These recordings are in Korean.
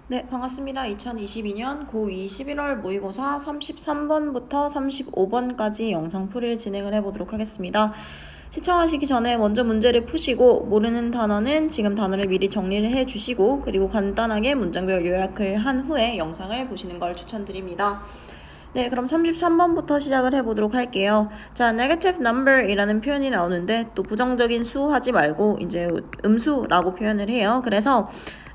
네, 반갑습니다. 2022년 고2 11월 모의고사 33번부터 35번까지 영상풀이를 진행을 해보도록 하겠습니다. 시청하시기 전에 먼저 문제를 푸시고 모르는 단어는 지금 단어를 미리 정리를 해주시고 그리고 간단하게 문장별 요약을 한 후에 영상을 보시는 걸 추천드립니다. 네, 그럼 33번부터 시작을 해보도록 할게요. 자, negative number 이라는 표현이 나오는데 또 부정적인 수 하지 말고 이제 음수라고 표현을 해요. 그래서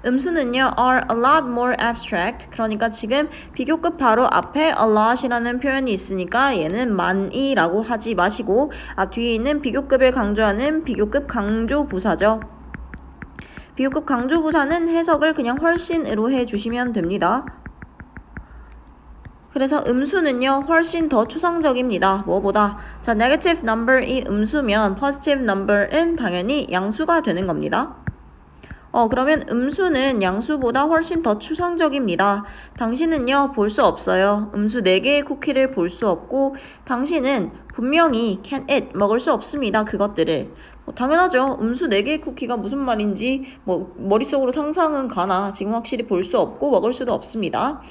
음수는요, are a lot more abstract. 그러니까 지금 비교급 바로 앞에 a lot이라는 표현이 있으니까 얘는 많이라고 하지 마시고 앞 뒤에 있는 비교급을 강조하는 비교급 강조 부사죠. 비교급 강조 부사는 해석을 그냥 훨씬으로 해주시면 됩니다. 그래서 음수는요, 훨씬 더 추상적입니다. 뭐보다? 자, negative number이 음수면 positive number은 당연히 양수가 되는 겁니다. 그러면 음수는 양수보다 훨씬 더 추상적입니다. 당신은요, 볼 수 없어요. 음수 4개의 쿠키를 볼 수 없고, 당신은 분명히 can eat, 먹을 수 없습니다. 그것들을. 당연하죠. 음수 4개의 쿠키가 무슨 말인지 머릿속으로 상상은 가나 지금 확실히 볼 수 없고 먹을 수도 없습니다.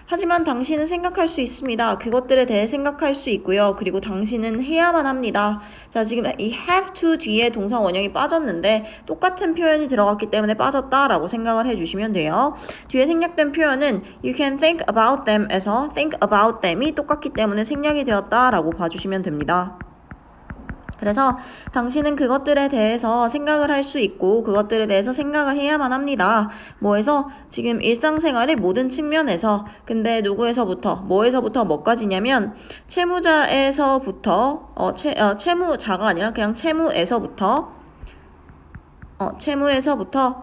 하지만 당신은 생각할 수 있습니다. 그것들에 대해 생각할 수 있고요. 그리고 당신은 해야만 합니다. 자, 지금 이 have to 뒤에 동사 원형이 빠졌는데 똑같은 표현이 들어갔기 때문에 빠졌다라고 생각을 해주시면 돼요. 뒤에 생략된 표현은 you can think about them에서 think about them이 똑같기 때문에 생략이 되었다라고 봐주시면 됩니다. 그래서 당신은 그것들에 대해서 생각을 할 수 있고 그것들에 대해서 생각을 해야만 합니다. 뭐에서? 지금 일상생활의 모든 측면에서. 근데 누구에서부터? 뭐에서부터 뭐까지냐면 채무자에서부터 채무자가 아니라 그냥 채무에서부터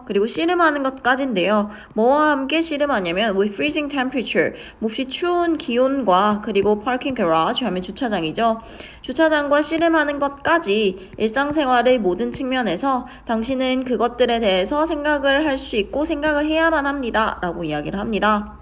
그리고 씨름하는 것까지인데요. 뭐와 함께 씨름하냐면 with freezing temperature, 몹시 추운 기온과 그리고 parking garage 하면 주차장이죠. 주차장과 씨름하는 것까지 일상생활의 모든 측면에서 당신은 그것들에 대해서 생각을 할 수 있고 생각을 해야만 합니다. 라고 이야기를 합니다.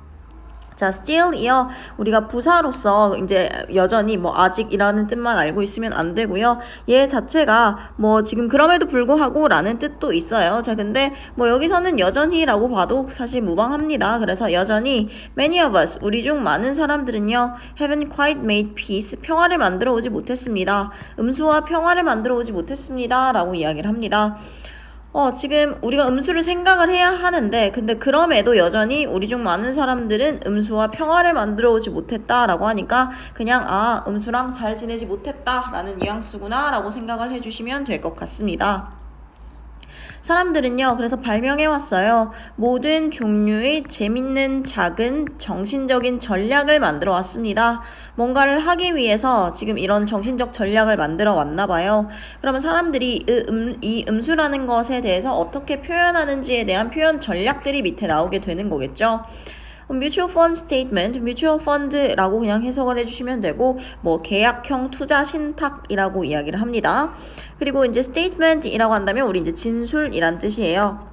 자, still이요. 우리가 부사로서 이제 여전히 아직이라는 뜻만 알고 있으면 안 되고요. 얘 자체가 지금 그럼에도 불구하고 라는 뜻도 있어요. 자, 근데 여기서는 여전히라고 봐도 사실 무방합니다. 그래서 여전히 many of us, 우리 중 많은 사람들은요, haven't quite made peace, 평화를 만들어 오지 못했습니다. 음수와 평화를 만들어 오지 못했습니다. 라고 이야기를 합니다. 지금 우리가 음수를 생각을 해야 하는데 근데 그럼에도 여전히 우리 중 많은 사람들은 음수와 평화를 만들어 오지 못했다라고 하니까 그냥 음수랑 잘 지내지 못했다라는 뉘앙스구나 라고 생각을 해주시면 될 것 같습니다. 사람들은요, 그래서 발명해왔어요. 모든 종류의 재밌는 작은 정신적인 전략을 만들어 왔습니다. 뭔가를 하기 위해서 지금 이런 정신적 전략을 만들어 왔나 봐요. 그러면 사람들이 이 음수라는 것에 대해서 어떻게 표현하는지에 대한 표현 전략들이 밑에 나오게 되는 거겠죠. mutual fund statement, mutual fund라고 그냥 해석을 해주시면 되고 계약형 투자 신탁이라고 이야기를 합니다. 그리고 이제 statement이라고 한다면 우리 이제 진술이란 뜻이에요.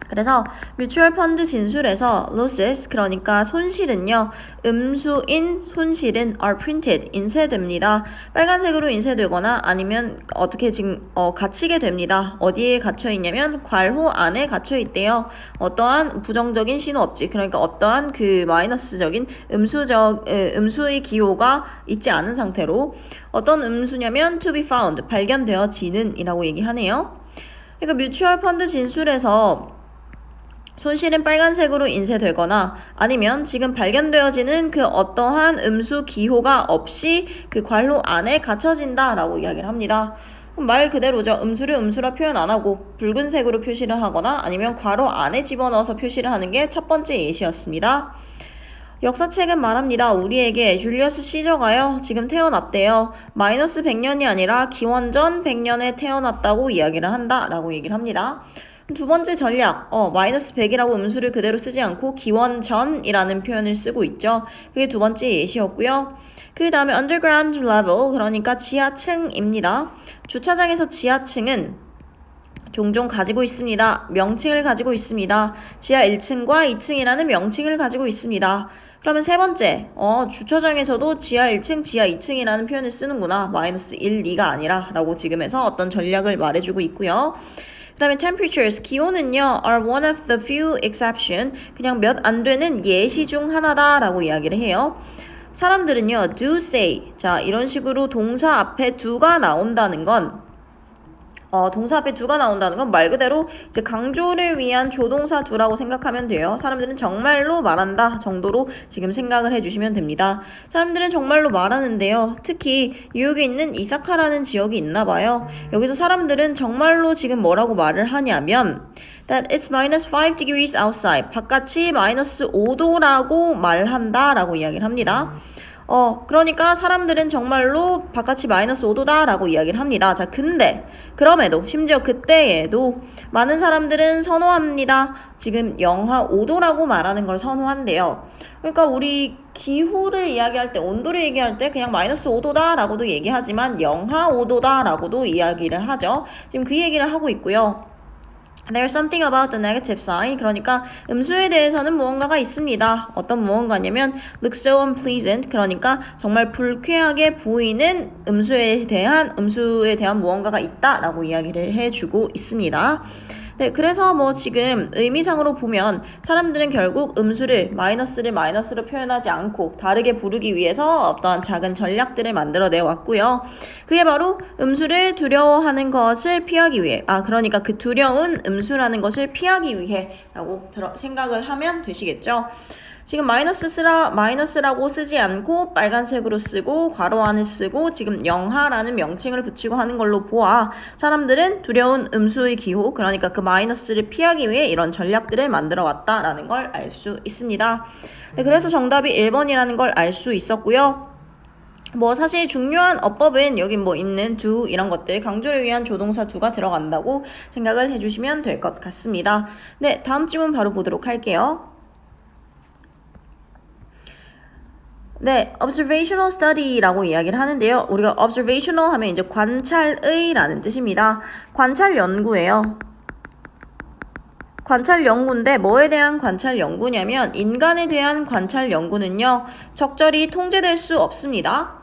그래서 뮤추얼 펀드 진술에서 losses, 그러니까 손실은요, 음수인 손실은 are printed, 인쇄됩니다. 빨간색으로 인쇄되거나 아니면 어떻게 지금 갇히게 됩니다. 어디에 갇혀 있냐면 괄호 안에 갇혀 있대요. 어떠한 부정적인 신호 없지. 그러니까 어떠한 그 마이너스적인 음수의 기호가 있지 않은 상태로. 어떤 음수냐면 to be found, 발견되어지는 이라고 얘기하네요. 그러니까 뮤추얼 펀드 진술에서 손실은 빨간색으로 인쇄되거나 아니면 지금 발견되어지는 그 어떠한 음수 기호가 없이 그 괄호 안에 갇혀진다 라고 이야기를 합니다. 말 그대로죠. 음수를 음수라 표현 안 하고 붉은색으로 표시를 하거나 아니면 괄호 안에 집어넣어서 표시를 하는 게 첫 번째 예시였습니다. 역사책은 말합니다. 우리에게 줄리어스 시저가요, 지금 태어났대요. 마이너스 100년이 아니라 기원전 100년에 태어났다고 이야기를 한다 라고 얘기를 합니다. 두 번째 전략, 마이너스 100이라고 음수를 그대로 쓰지 않고 기원전이라는 표현을 쓰고 있죠. 그게 두 번째 예시였고요. 그 다음에 underground level, 그러니까 지하층입니다. 주차장에서 지하층은 종종 가지고 있습니다. 명칭을 가지고 있습니다. 지하 1층과 2층이라는 명칭을 가지고 있습니다. 그러면 세 번째, 주차장에서도 지하 1층, 지하 2층이라는 표현을 쓰는구나. 마이너스 1, 2가 아니라 라고 지금 해서 어떤 전략을 말해주고 있고요. 그 다음에 temperatures, 기온은요, are one of the few exception, 그냥 몇 안 되는 예시 중 하나다라고 이야기를 해요. 사람들은요, do say, 자, 이런 식으로 동사 앞에 do가 나온다는 건 동사 앞에 do가 나온다는 건 말 그대로 이제 강조를 위한 조동사 do라고 생각하면 돼요. 사람들은 정말로 말한다 정도로 지금 생각을 해주시면 됩니다. 사람들은 정말로 말하는데요. 특히 뉴욕에 있는 이사카라는 지역이 있나 봐요. 여기서 사람들은 정말로 지금 뭐라고 말을 하냐면 that it's minus 5 degrees outside. 바깥이 마이너스 5도라고 말한다 라고 이야기를 합니다. 그러니까 사람들은 정말로 바깥이 마이너스 5도다 라고 이야기를 합니다. 자, 근데 그럼에도 심지어 그때에도 많은 사람들은 선호합니다. 지금 영하 5도라고 말하는 걸 선호한대요. 그러니까 우리 기후를 이야기할 때, 온도를 얘기할 때 그냥 마이너스 5도다 라고도 얘기하지만 영하 5도다 라고도 이야기를 하죠. 지금 그 얘기를 하고 있고요. There's something about the negative sign. 그러니까 음수에 대해서는 무언가가 있습니다. 어떤 무언가냐면 look so unpleasant. 그러니까 정말 불쾌하게 보이는 음수에 대한 무언가가 있다라고 이야기를 해주고 있습니다. 네, 그래서 뭐 지금 의미상으로 보면 사람들은 결국 음수를 마이너스로 표현하지 않고 다르게 부르기 위해서 어떠한 작은 전략들을 만들어내 왔고요. 그게 바로 음수를 두려워하는 것을 피하기 위해, 그러니까 그 두려운 음수라는 것을 피하기 위해라고 생각을 하면 되시겠죠. 지금 마이너스라고 쓰지 않고 빨간색으로 쓰고 괄호 안을 쓰고 지금 영하라는 명칭을 붙이고 하는 걸로 보아 사람들은 두려운 음수의 기호, 그러니까 그 마이너스를 피하기 위해 이런 전략들을 만들어 왔다라는 걸 알 수 있습니다. 네, 그래서 정답이 1번이라는 걸 알 수 있었고요. 뭐 사실 중요한 어법은 여기 뭐 있는 do 이런 것들, 강조를 위한 조동사 do가 들어간다고 생각을 해주시면 될 것 같습니다. 네, 다음 질문 바로 보도록 할게요. 네, observational study라고 이야기를 하는데요. 우리가 observational 하면 이제 관찰의라는 뜻입니다. 관찰 연구예요. 관찰 연구인데 뭐에 대한 관찰 연구냐면 인간에 대한 관찰 연구는요. 적절히 통제될 수 없습니다.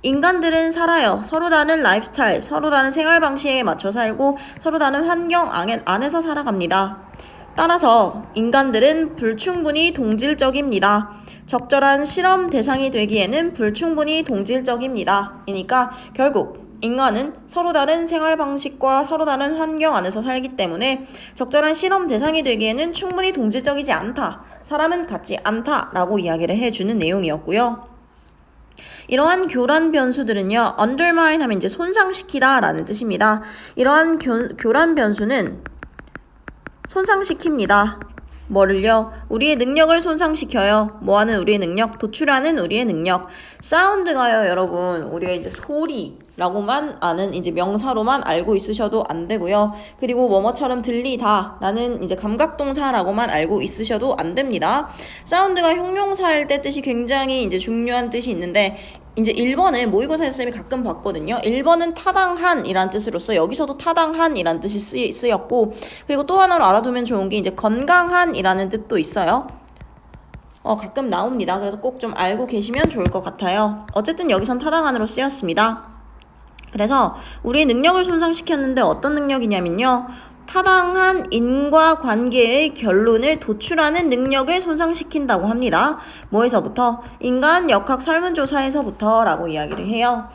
인간들은 살아요. 서로 다른 라이프스타일, 서로 다른 생활 방식에 맞춰 살고 서로 다른 환경 안에서 살아갑니다. 따라서 인간들은 불충분히 동질적입니다. 적절한 실험 대상이 되기에는 불충분히 동질적입니다. 그러니까 결국 인간은 서로 다른 생활 방식과 서로 다른 환경 안에서 살기 때문에 적절한 실험 대상이 되기에는 충분히 동질적이지 않다. 사람은 같지 않다라고 이야기를 해주는 내용이었고요. 이러한 교란 변수들은요, undermine 하면 이제 손상시키다 라는 뜻입니다. 이러한 교란 변수는 손상시킵니다. 뭐를요? 우리의 능력을 손상시켜요. 뭐하는 우리의 능력? 도출하는 우리의 능력. 사운드가요, 여러분. 우리가 이제 소리라고만 아는 이제 명사로만 알고 있으셔도 안 되고요. 그리고 뭐뭐처럼 들리다 라는 이제 감각동사라고만 알고 있으셔도 안 됩니다. 사운드가 형용사일 때 뜻이 굉장히 이제 중요한 뜻이 있는데 이제 1번은 모의고사 쌤이 가끔 봤거든요. 1번은 타당한 이란 뜻으로서 여기서도 타당한 이란 뜻이 쓰였고, 그리고 또 하나로 알아두면 좋은 게 이제 건강한 이라는 뜻도 있어요. 가끔 나옵니다. 그래서 꼭 좀 알고 계시면 좋을 것 같아요. 어쨌든 여기선 타당한으로 쓰였습니다. 그래서 우리의 능력을 손상시켰는데 어떤 능력이냐면요. 타당한 인과관계의 결론을 도출하는 능력을 손상시킨다고 합니다. 뭐에서부터? 인간 역학 설문조사에서부터 라고 이야기를 해요.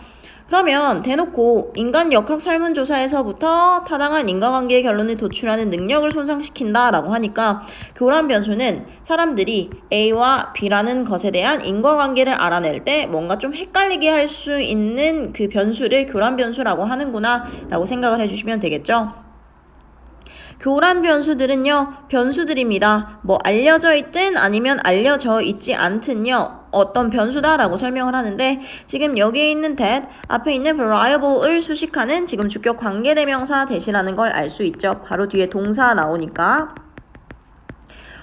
그러면 대놓고 인간 역학 설문조사에서부터 타당한 인과관계의 결론을 도출하는 능력을 손상시킨다 라고 하니까 교란 변수는 사람들이 A와 B라는 것에 대한 인과관계를 알아낼 때 뭔가 좀 헷갈리게 할 수 있는 그 변수를 교란 변수라고 하는구나 라고 생각을 해주시면 되겠죠. 교란 변수들은요, 변수들입니다. 뭐 알려져 있든 아니면 알려져 있지 않든요, 어떤 변수다라고 설명을 하는데 지금 여기에 있는 that, 앞에 있는 variable을 수식하는 지금 주격 관계대명사 that이라는 걸 알 수 있죠. 바로 뒤에 동사 나오니까.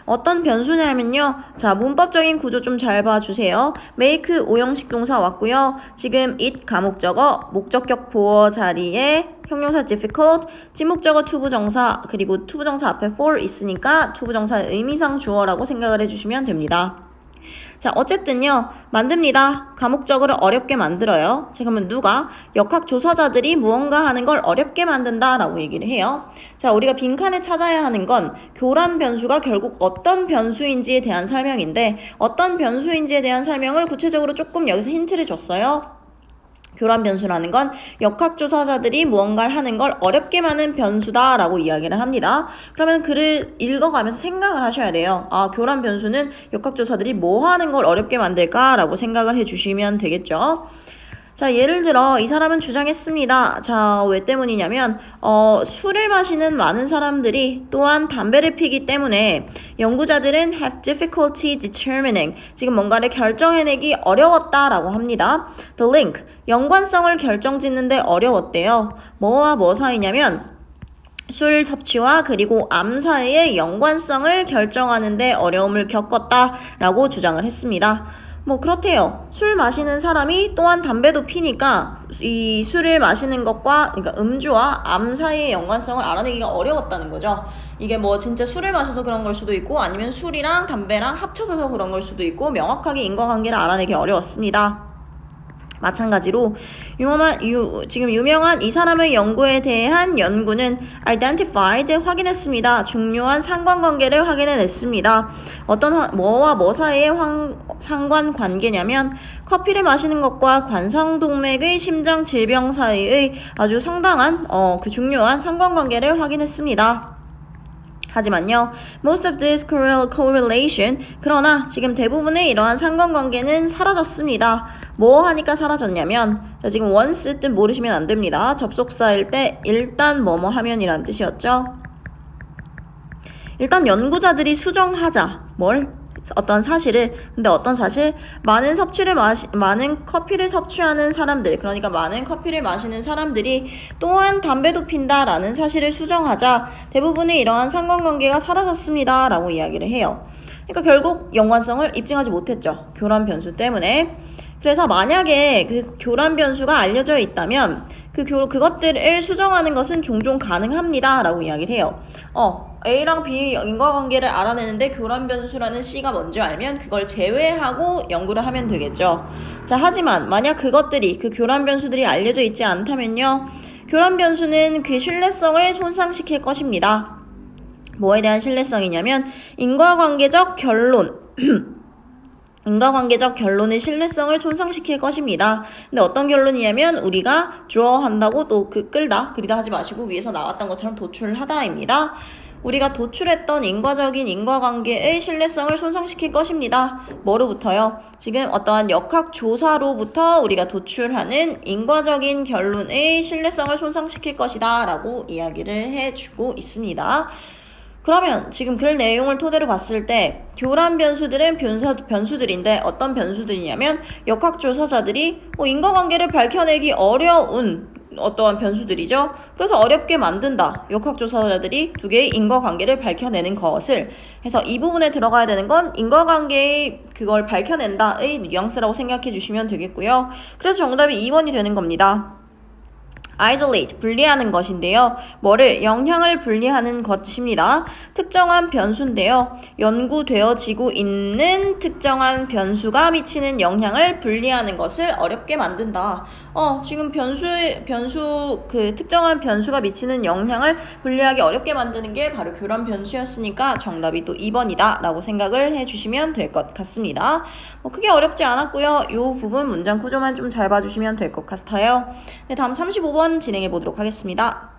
어떤 변수냐면요. 자, 문법적인 구조 좀 잘 봐주세요. make 오형식 동사 왔고요. 지금 it 가목적어, 목적격 보어 자리에 형용사 difficult, 진목적어 투부정사, 그리고 투부정사 앞에 for 있으니까 투부정사 의미상 주어라고 생각을 해주시면 됩니다. 자, 어쨌든요. 만듭니다. 가목적어를 어렵게 만들어요. 자, 그러면 누가? 역학조사자들이 무언가 하는 걸 어렵게 만든다 라고 얘기를 해요. 자, 우리가 빈칸에 찾아야 하는 건 교란 변수가 결국 어떤 변수인지에 대한 설명인데 어떤 변수인지에 대한 설명을 구체적으로 조금 여기서 힌트를 줬어요. 교란 변수라는 건 역학조사자들이 무언가를 하는 걸 어렵게 만든 변수다라고 이야기를 합니다. 그러면 글을 읽어가면서 생각을 하셔야 돼요. 아, 교란 변수는 역학조사들이 뭐 하는 걸 어렵게 만들까라고 생각을 해주시면 되겠죠. 자, 예를 들어 이 사람은 주장했습니다. 자, 왜 때문이냐면 술을 마시는 많은 사람들이 또한 담배를 피기 때문에 연구자들은 have difficulty determining 지금 뭔가를 결정해내기 어려웠다라고 합니다. The link 연관성을 결정짓는데 어려웠대요. 뭐와 뭐 사이냐면 술 섭취와 그리고 암 사이의 연관성을 결정하는데 어려움을 겪었다라고 주장을 했습니다. 뭐 그렇대요. 술 마시는 사람이 또한 담배도 피니까 이 술을 마시는 것과 그러니까 음주와 암 사이의 연관성을 알아내기가 어려웠다는 거죠. 이게 뭐 진짜 술을 마셔서 그런 걸 수도 있고 아니면 술이랑 담배랑 합쳐서 그런 걸 수도 있고 명확하게 인과관계를 알아내기 어려웠습니다. 마찬가지로 지금 유명한 이 사람의 연구에 대한 연구는 identified 확인했습니다. 중요한 상관관계를 확인해냈습니다. 어떤 뭐와 뭐 사이의 상관관계냐면 커피를 마시는 것과 관상동맥의 심장 질병 사이의 아주 상당한 그 중요한 상관관계를 확인했습니다. 하지만요, most of this correlation 그러나 지금 대부분의 이러한 상관관계는 사라졌습니다. 뭐 하니까 사라졌냐면 자, 지금 once 뜻 모르시면 안 됩니다. 접속사일 때 일단 뭐뭐 하면이란 뜻이었죠. 일단 연구자들이 수정하자 뭘? 어떤 사실을 근데 어떤 사실 많은 커피를 섭취하는 사람들 그러니까 많은 커피를 마시는 사람들이 또한 담배도 핀다라는 사실을 수정하자 대부분의 이러한 상관관계가 사라졌습니다 라고 이야기를 해요. 그러니까 결국 연관성을 입증하지 못했죠. 교란 변수 때문에. 그래서 만약에 그 교란 변수가 알려져 있다면 그것들을 수정하는 것은 종종 가능합니다 라고 이야기를 해요. A랑 B 인과관계를 알아내는데 교란 변수라는 C가 뭔지 알면 그걸 제외하고 연구를 하면 되겠죠. 자, 하지만 만약 그 교란 변수들이 알려져 있지 않다면요. 교란 변수는 그 신뢰성을 손상시킬 것입니다. 뭐에 대한 신뢰성이냐면 인과관계적 결론의 신뢰성을 손상시킬 것입니다. 근데 어떤 결론이냐면 우리가 draw 한다고 또 그리다 하지 마시고 위에서 나왔던 것처럼 도출하다입니다. 우리가 도출했던 인과적인 인과관계의 신뢰성을 손상시킬 것입니다. 뭐로부터요? 지금 어떠한 역학조사로부터 우리가 도출하는 인과적인 결론의 신뢰성을 손상시킬 것이다 라고 이야기를 해주고 있습니다. 그러면 지금 글 내용을 토대로 봤을 때 교란 변수들은 변수들인데 어떤 변수들이냐면 역학조사자들이 인과관계를 밝혀내기 어려운 어떠한 변수들이죠. 그래서 어렵게 만든다. 역학조사자들이 두 개의 인과관계를 밝혀내는 것을 해서 이 부분에 들어가야 되는 건 인과관계의 그걸 밝혀낸다의 뉘앙스라고 생각해 주시면 되겠고요. 그래서 정답이 2번이 되는 겁니다. isolate, 분리하는 것인데요. 뭐를? 영향을 분리하는 것입니다. 특정한 변수인데요. 연구되어지고 있는 특정한 변수가 미치는 영향을 분리하는 것을 어렵게 만든다. 지금 특정한 변수가 미치는 영향을 분리하기 어렵게 만드는 게 바로 교란 변수였으니까 정답이 또 2번이다 라고 생각을 해주시면 될 것 같습니다. 크게 어렵지 않았고요. 이 부분 문장 구조만 좀 잘 봐주시면 될 것 같아요. 네, 다음 35번 진행해 보도록 하겠습니다.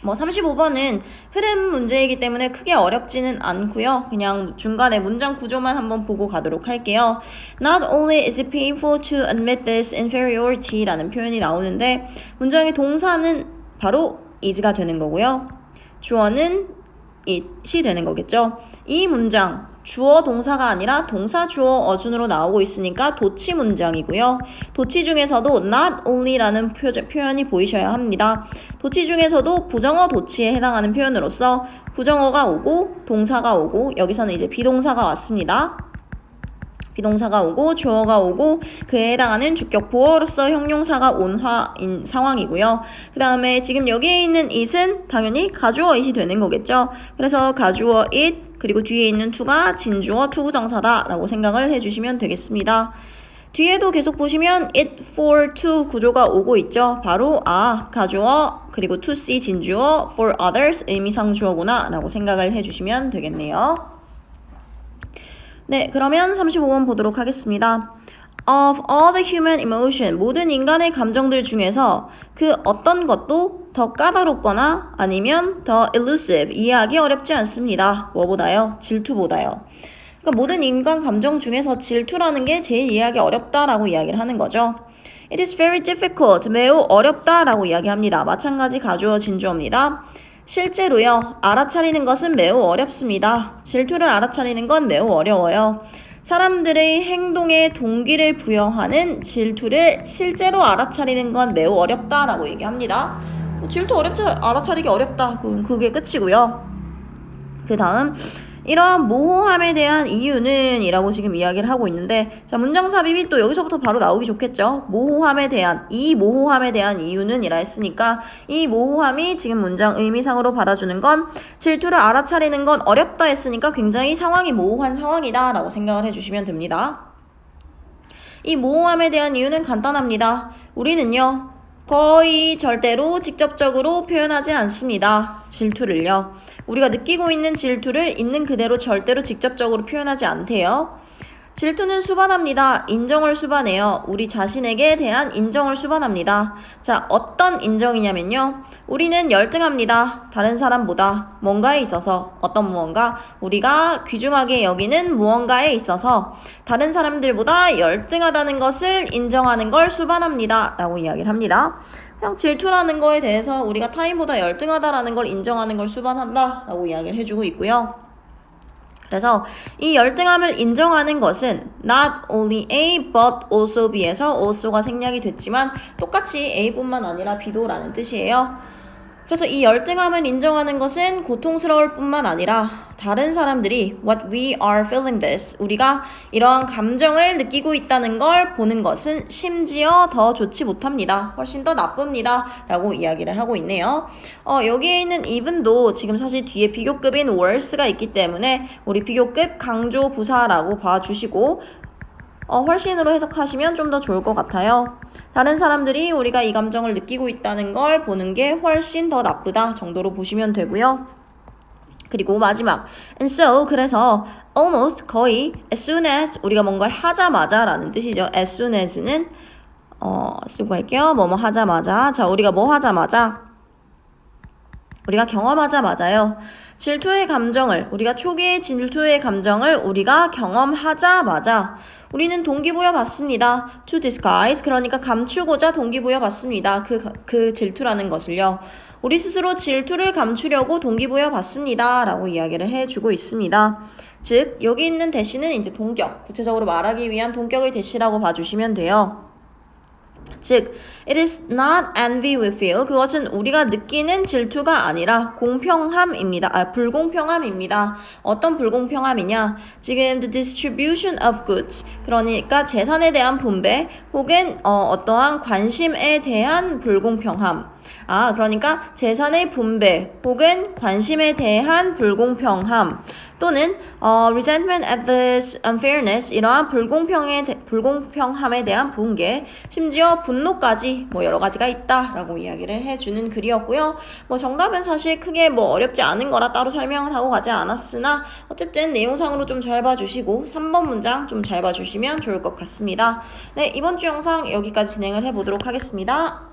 35번은 흐름 문제이기 때문에 크게 어렵지는 않고요. 그냥 중간에 문장 구조만 한번 보고 가도록 할게요. Not only is it painful to admit this inferiority 라는 표현이 나오는데 문장의 동사는 바로 is가 되는 거고요. 주어는 it이 되는 거겠죠. 이 문장 주어 동사가 아니라 동사 주어 어순으로 나오고 있으니까 도치 문장이고요. 도치 중에서도 not only라는 표현이 보이셔야 합니다. 도치 중에서도 부정어 도치에 해당하는 표현으로서 부정어가 오고 동사가 오고 여기서는 이제 비동사가 왔습니다. 비동사가 오고 주어가 오고 그에 해당하는 주격 보어로서 형용사가 온 상황이고요. 그 다음에 지금 여기에 있는 it은 당연히 가주어 it이 되는 거겠죠. 그래서 가주어 it, 그리고 뒤에 있는 to가 진주어 투부정사다 라고 생각을 해주시면 되겠습니다. 뒤에도 계속 보시면 it, for, to 구조가 오고 있죠. 바로 가주어 그리고 to see 진주어, for others 의미상 주어구나 라고 생각을 해주시면 되겠네요. 네, 그러면 35번 보도록 하겠습니다. Of all the human emotion, 모든 인간의 감정들 중에서 그 어떤 것도 더 까다롭거나 아니면 더 elusive, 이해하기 어렵지 않습니다. 뭐보다요? 질투보다요. 그러니까 모든 인간 감정 중에서 질투라는 게 제일 이해하기 어렵다라고 이야기를 하는 거죠. It is very difficult, 매우 어렵다라고 이야기합니다. 마찬가지 가주어 진주어입니다. 실제로요, 알아차리는 것은 매우 어렵습니다. 질투를 알아차리는 건 매우 어려워요. 사람들의 행동에 동기를 부여하는 질투를 실제로 알아차리는 건 매우 어렵다라고 얘기합니다. 질투 알아차리기 어렵다. 그게 끝이고요. 그 다음 이러한 모호함에 대한 이유는 이라고 지금 이야기를 하고 있는데, 자, 문장 삽입이 또 여기서부터 바로 나오기 좋겠죠. 이 모호함에 대한 이유는 이라 했으니까 이 모호함이 지금 문장 의미상으로 받아주는 건 질투를 알아차리는 건 어렵다 했으니까 굉장히 상황이 모호한 상황이다 라고 생각을 해주시면 됩니다. 이 모호함에 대한 이유는 간단합니다. 우리는요, 거의 절대로 직접적으로 표현하지 않습니다. 질투를요. 우리가 느끼고 있는 질투를 있는 그대로 절대로 직접적으로 표현하지 않대요. 질투는 수반합니다. 인정을 수반해요. 우리 자신에게 대한 인정을 수반합니다. 자, 어떤 인정이냐면요. 우리는 열등합니다. 다른 사람보다 뭔가에 있어서, 어떤 무언가, 우리가 귀중하게 여기는 무언가에 있어서 다른 사람들보다 열등하다는 것을 인정하는 걸 수반합니다. 라고 이야기를 합니다. 그냥 질투라는 거에 대해서 우리가 타인보다 열등하다라는 걸 인정하는 걸 수반한다 라고 이야기를 해주고 있고요. 그래서 이 열등함을 인정하는 것은 not only A but also B에서 also가 생략이 됐지만 똑같이 A뿐만 아니라 B도 라는 뜻이에요. 그래서 이 열등함을 인정하는 것은 고통스러울 뿐만 아니라 다른 사람들이 what we are feeling this, 우리가 이러한 감정을 느끼고 있다는 걸 보는 것은 심지어 더 좋지 못합니다. 훨씬 더 나쁩니다. 라고 이야기를 하고 있네요. 여기에 있는 even도 지금 사실 뒤에 비교급인 worse가 있기 때문에 우리 비교급 강조 부사라고 봐주시고 훨씬으로 해석하시면 좀 더 좋을 것 같아요. 다른 사람들이 우리가 이 감정을 느끼고 있다는 걸 보는 게 훨씬 더 나쁘다 정도로 보시면 되고요. 그리고 마지막 and so, 그래서 almost, 거의 as soon as, 우리가 뭔가를 하자마자 라는 뜻이죠. as soon as는 쓰고 갈게요. 뭐뭐 하자마자. 자, 우리가 뭐 하자마자, 우리가 경험하자마자요. 질투의 감정을, 우리가 초기의 질투의 감정을 우리가 경험하자마자 우리는 동기부여 받습니다. to disguise, 그러니까 감추고자 동기부여 받습니다. 그 질투라는 것을요. 우리 스스로 질투를 감추려고 동기부여 받습니다. 라고 이야기를 해주고 있습니다. 즉, 여기 있는 대시는 이제 동격, 구체적으로 말하기 위한 동격의 대시라고 봐주시면 돼요. 즉, it is not envy we feel. 그것은 우리가 느끼는 질투가 아니라 공평함입니다. 불공평함입니다. 어떤 불공평함이냐? 지금 the distribution of goods, 그러니까 재산에 대한 분배 혹은 어떠한 관심에 대한 불공평함. 그러니까 재산의 분배 혹은 관심에 대한 불공평함 또는 resentment at this unfairness, 이러한 불공평함에 대한 붕괴, 심지어 분노까지 여러 가지가 있다라고 이야기를 해주는 글이었고요. 정답은 사실 크게 어렵지 않은 거라 따로 설명은 하고 가지 않았으나 어쨌든 내용상으로 좀 잘 봐주시고 3번 문장 좀 잘 봐주시면 좋을 것 같습니다. 네, 이번 주 영상 여기까지 진행을 해보도록 하겠습니다.